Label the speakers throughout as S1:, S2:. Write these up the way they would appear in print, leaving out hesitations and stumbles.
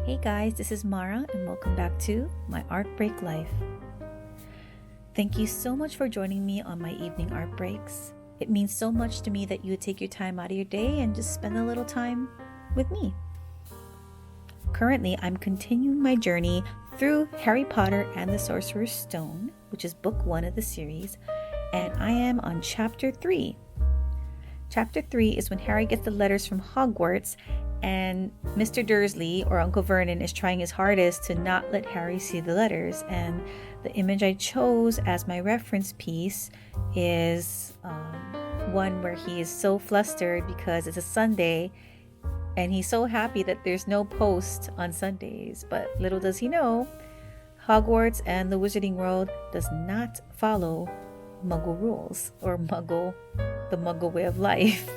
S1: Hey guys, this is Mara and welcome back to my Art Break Life. Thank you so much for joining me on my evening art breaks. It means so much to me that you would take your time out of your day and just spend a little time with me. Currently, I'm continuing my journey through Harry Potter and the Sorcerer's Stone, which is book 1 of the series, and I am on chapter 3. Chapter 3 is when Harry gets the letters from Hogwarts and Mr. Dursley, or Uncle Vernon, is trying his hardest to not let Harry see the letters. And the image I chose as my reference piece is one where he is so flustered because it's a Sunday and he's so happy that there's no post on Sundays. But little does he know, Hogwarts and the Wizarding World does not follow Muggle rules, or the Muggle way of life.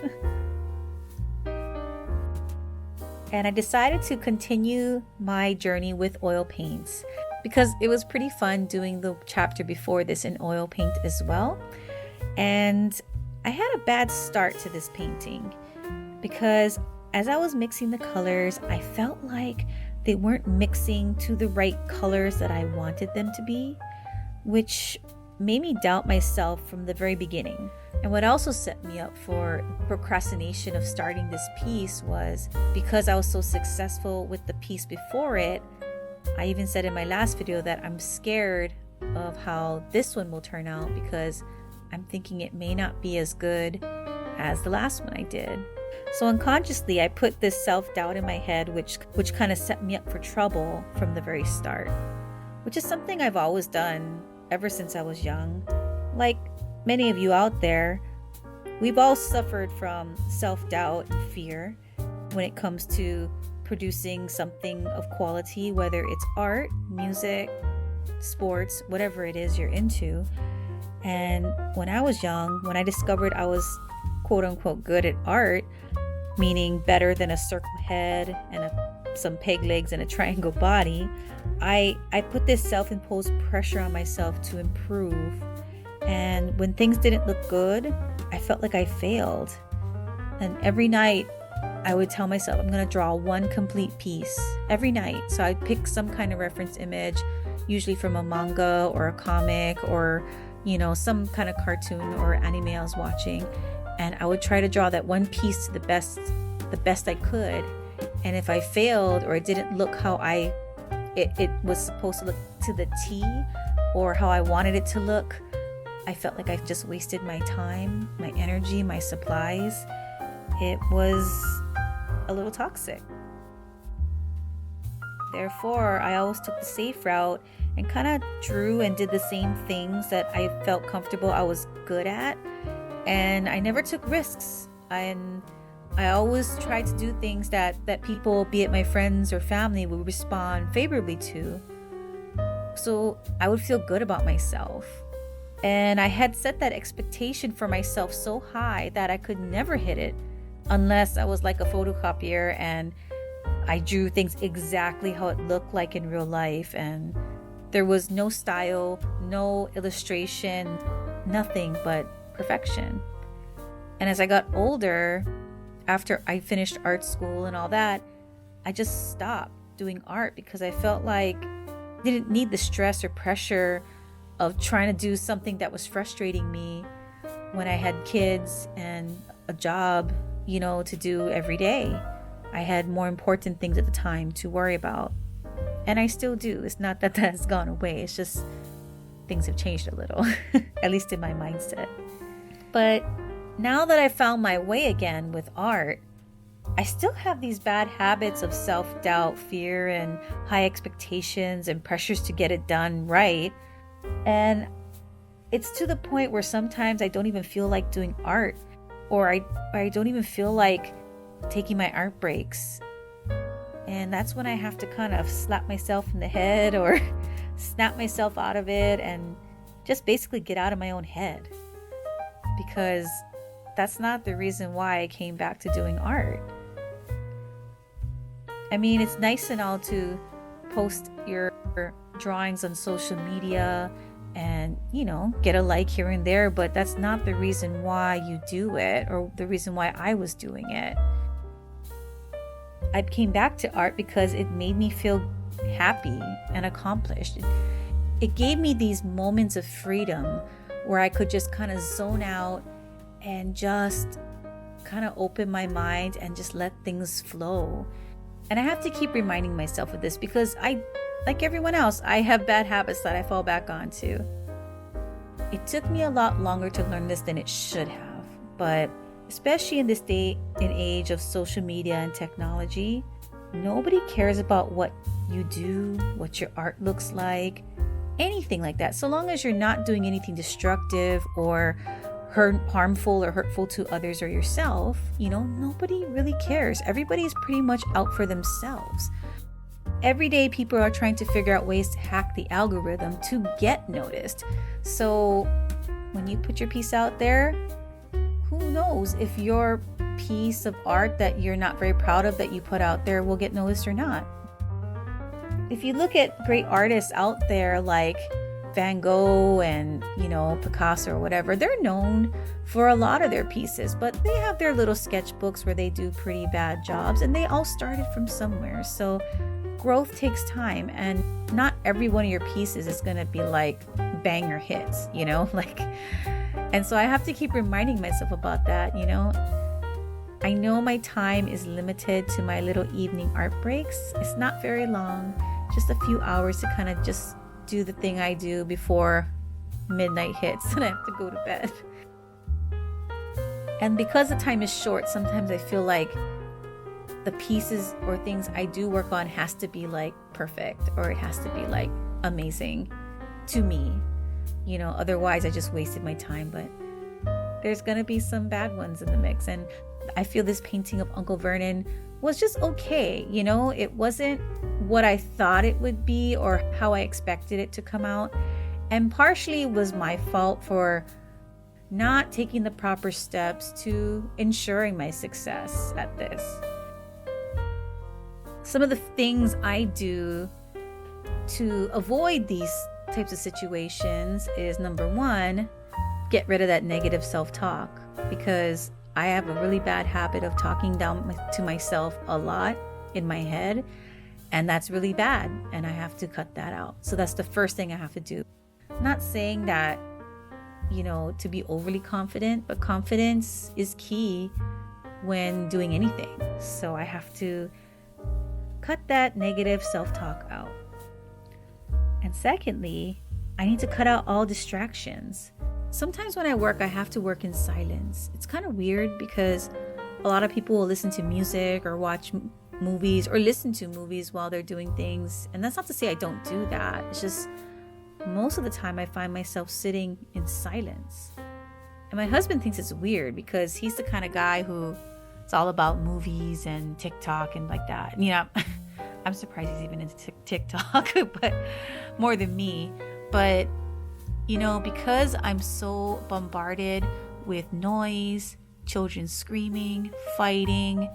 S1: And I decided to continue my journey with oil paints because it was pretty fun doing the chapter before this in oil paint as well. And I had a bad start to this painting because as I was mixing the colors, I felt like they weren't mixing to the right colors that I wanted them to be, which made me doubt myself from the very beginning. And what also set me up for procrastination of starting this piece was because I was so successful with the piece before it. I even said in my last video that I'm scared of how this one will turn out because I'm thinking it may not be as good as the last one I did. So unconsciously, I put this self-doubt in my head, which kind of set me up for trouble from the very start, which is something I've always done ever since I was young. Like many of you out there, we've all suffered from self-doubt and fear when it comes to producing something of quality, whether it's art, music, sports, whatever it is you're into. And when I was young, when I discovered I was quote unquote good at art, meaning better than a circle head and some peg legs and a triangle body, I put this self-imposed pressure on myself to improve. And when things didn't look good, I felt like I failed. And every night I would tell myself I'm going to draw one complete piece every night. So I'd pick some kind of reference image, usually from a manga or a comic or, some kind of cartoon or anime I was watching. And I would try to draw that one piece to the best I could. And if I failed or it didn't look how it was supposed to look to the T or how I wanted it to look, I felt like I just wasted my time, my energy, my supplies. It was a little toxic. Therefore, I always took the safe route and kind of drew and did the same things that I felt comfortable I was good at. And I never took risks. And I always tried to do things that people, be it my friends or family, would respond favorably to. So I would feel good about myself. And I had set that expectation for myself so high that I could never hit it unless I was like a photocopier and I drew things exactly how it looked like in real life. And there was no style, no illustration, nothing but perfection. And as I got older, after I finished art school and all that, I just stopped doing art because I felt like I didn't need the stress or pressure of trying to do something that was frustrating me when I had kids and a job, to do every day. I had more important things at the time to worry about. And I still do. It's not that has gone away. It's just things have changed a little, at least in my mindset. But now that I found my way again with art, I still have these bad habits of self-doubt, fear, and high expectations and pressures to get it done right. And it's to the point where sometimes I don't even feel like doing art, or I don't even feel like taking my art breaks. And that's when I have to kind of slap myself in the head or snap myself out of it and just basically get out of my own head. Because that's not the reason why I came back to doing art. I mean, it's nice and all to post your drawings on social media and, get a like here and there, but that's not the reason why you do it or the reason why I was doing it. I came back to art because it made me feel happy and accomplished. It gave me these moments of freedom where I could just kind of zone out and just kind of open my mind and just let things flow. And I have to keep reminding myself of this because like everyone else, I have bad habits that I fall back onto. It took me a lot longer to learn this than it should have, but especially in this day and age of social media and technology, nobody cares about what you do, what your art looks like, anything like that. So long as you're not doing anything destructive or harmful or hurtful to others or yourself, nobody really cares. Everybody is pretty much out for themselves. Every day, people are trying to figure out ways to hack the algorithm to get noticed. So when you put your piece out there, who knows if your piece of art that you're not very proud of that you put out there will get noticed or not. If you look at great artists out there like Van Gogh and, Picasso or whatever, they're known for a lot of their pieces, but they have their little sketchbooks where they do pretty bad jobs, and they all started from somewhere. So growth takes time, and not every one of your pieces is going to be like banger hits, and so I have to keep reminding myself about that. I know my time is limited to my little evening art breaks. It's not very long, just a few hours to kind of just do the thing I do before midnight hits and I have to go to bed. And because the time is short, sometimes I feel like the pieces or things I do work on has to be like perfect, or it has to be like amazing to me. Otherwise I just wasted my time. But there's gonna be some bad ones in the mix, and I feel this painting of Uncle Vernon was just okay. It wasn't what I thought it would be or how I expected it to come out, and partially it was my fault for not taking the proper steps to ensuring my success at this. Some of the things I do to avoid these types of situations is, number one, get rid of that negative self-talk, because I have a really bad habit of talking down to myself a lot in my head, and that's really bad, and I have to cut that out. So that's the first thing I have to do. I'm not saying that, to be overly confident, but confidence is key when doing anything. So I have to cut that negative self-talk out. And secondly, I need to cut out all distractions. Sometimes when I work, I have to work in silence. It's kind of weird because a lot of people will listen to music or watch movies or listen to movies while they're doing things. And that's not to say I don't do that. It's just most of the time I find myself sitting in silence. And my husband thinks it's weird because he's the kind of guy who it's all about movies and TikTok and like that. I'm surprised he's even into TikTok, but more than me. But because I'm so bombarded with noise, children screaming, fighting,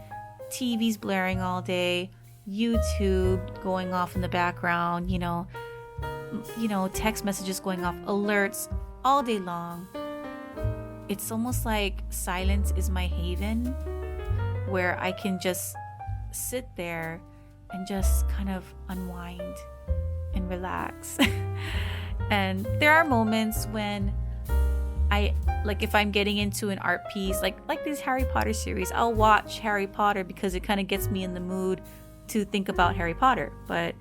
S1: TVs blaring all day, YouTube going off in the background, text messages going off, alerts all day long. It's almost like silence is my haven where I can just sit there and just kind of unwind and relax. And there are moments when if I'm getting into an art piece, like this Harry Potter series, I'll watch Harry Potter because it kind of gets me in the mood to think about Harry Potter. But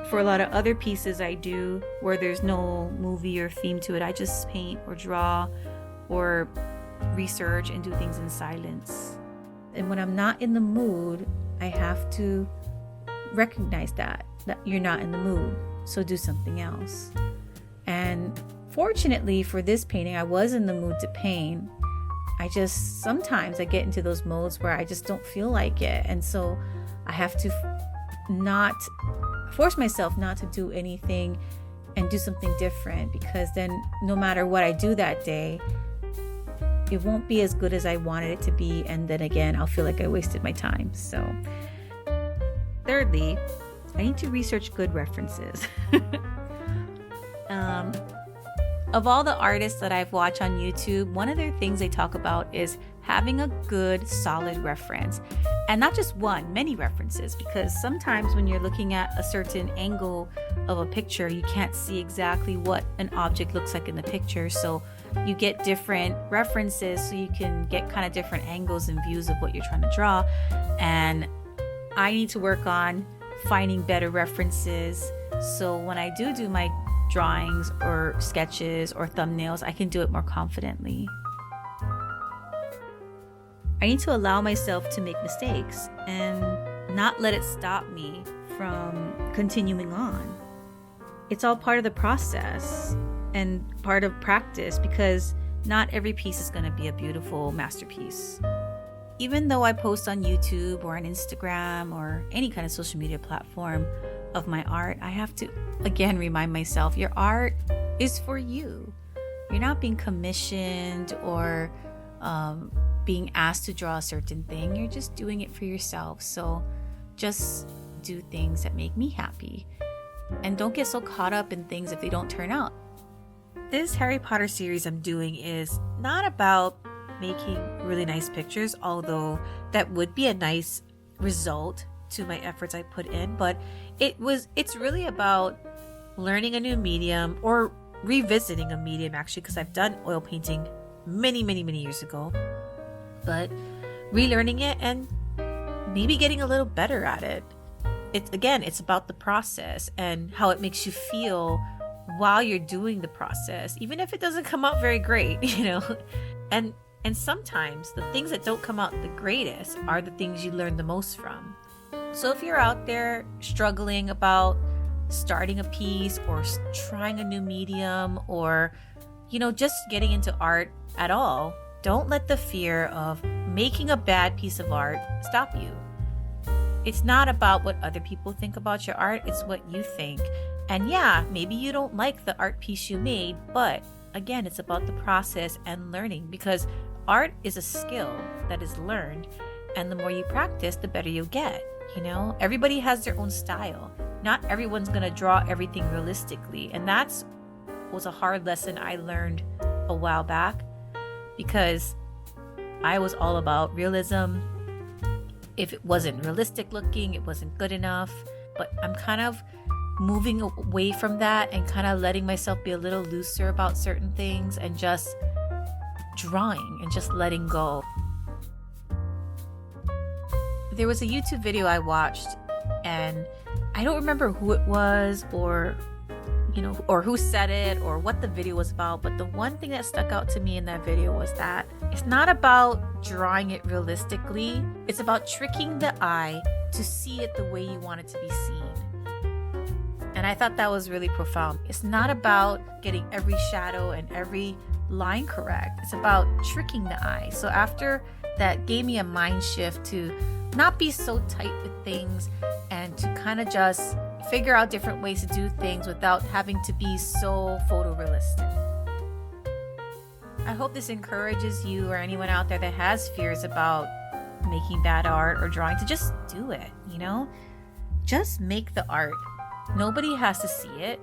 S1: for a lot of other pieces I do where there's no movie or theme to it, I just paint or draw or research and do things in silence. And when I'm not in the mood, I have to recognize that you're not in the mood. So do something else. And fortunately for this painting, I was in the mood to paint. Sometimes I get into those modes where I just don't feel like it. And so I have to not force myself not to do anything and do something different, because then no matter what I do that day, it won't be as good as I wanted it to be. And then again, I'll feel like I wasted my time. So thirdly, I need to research good references. Of all the artists that I've watched on YouTube, one of their things they talk about is having a good, solid reference. And not just one, many references, because sometimes when you're looking at a certain angle of a picture, you can't see exactly what an object looks like in the picture. So you get different references so you can get kind of different angles and views of what you're trying to draw. And I need to work on finding better references. So when I do my drawings or sketches or thumbnails, I can do it more confidently. I need to allow myself to make mistakes and not let it stop me from continuing on. It's all part of the process and part of practice, because not every piece is going to be a beautiful masterpiece. Even though I post on YouTube or on Instagram or any kind of social media platform of my art, I have to again remind myself, your art is for you. You're not being commissioned or being asked to draw a certain thing. You're just doing it for yourself. So just do things that make me happy. And don't get so caught up in things if they don't turn out. This Harry Potter series I'm doing is not about making really nice pictures, although that would be a nice result to my efforts I put in, but it's really about learning a new medium, or revisiting a medium actually, because I've done oil painting many years ago, but relearning it and maybe getting a little better at it. It's about the process and how it makes you feel while you're doing the process, even if it doesn't come out very great, and sometimes the things that don't come out the greatest are the things you learn the most from. So if you're out there struggling about starting a piece or trying a new medium, or just getting into art at all, don't let the fear of making a bad piece of art stop you. It's not about what other people think about your art, it's what you think. And yeah, maybe you don't like the art piece you made, but again, it's about the process and learning, because art is a skill that is learned, and the more you practice, the better you'll get. Everybody has their own style. Not everyone's gonna draw everything realistically, and that was a hard lesson I learned a while back, because I was all about realism. If it wasn't realistic looking, it wasn't good enough. But I'm kind of moving away from that and kind of letting myself be a little looser about certain things, and just drawing and just letting go. There was a YouTube video I watched, and I don't remember who it was or who said it or what the video was about, but the one thing that stuck out to me in that video was that it's not about drawing it realistically, it's about tricking the eye to see it the way you want it to be seen. And I thought that was really profound. It's not about getting every shadow and every line correct, it's about tricking the eye. So after that gave me a mind shift to not be so tight with things, and to kind of just figure out different ways to do things without having to be so photorealistic. I hope this encourages you or anyone out there that has fears about making bad art or drawing to just do it, Just make the art. Nobody has to see it.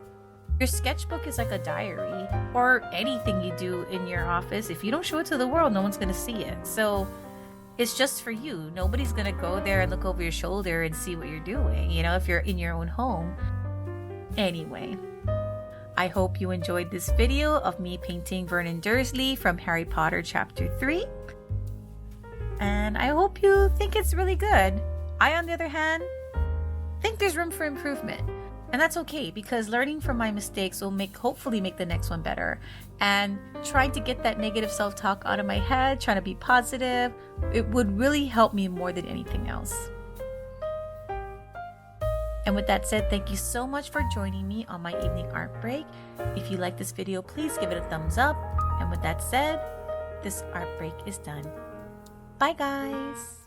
S1: Your sketchbook is like a diary, or anything you do in your office. If you don't show it to the world, no one's going to see it. So it's just for you. Nobody's going to go there and look over your shoulder and see what you're doing, if you're in your own home. Anyway, I hope you enjoyed this video of me painting Vernon Dursley from Harry Potter Chapter 3. And I hope you think it's really good. I, on the other hand, think there's room for improvement. And that's okay, because learning from my mistakes will hopefully make the next one better. And trying to get that negative self-talk out of my head, trying to be positive, it would really help me more than anything else. And with that said, thank you so much for joining me on my evening art break. If you like this video, please give it a thumbs up. And with that said, this art break is done. Bye guys!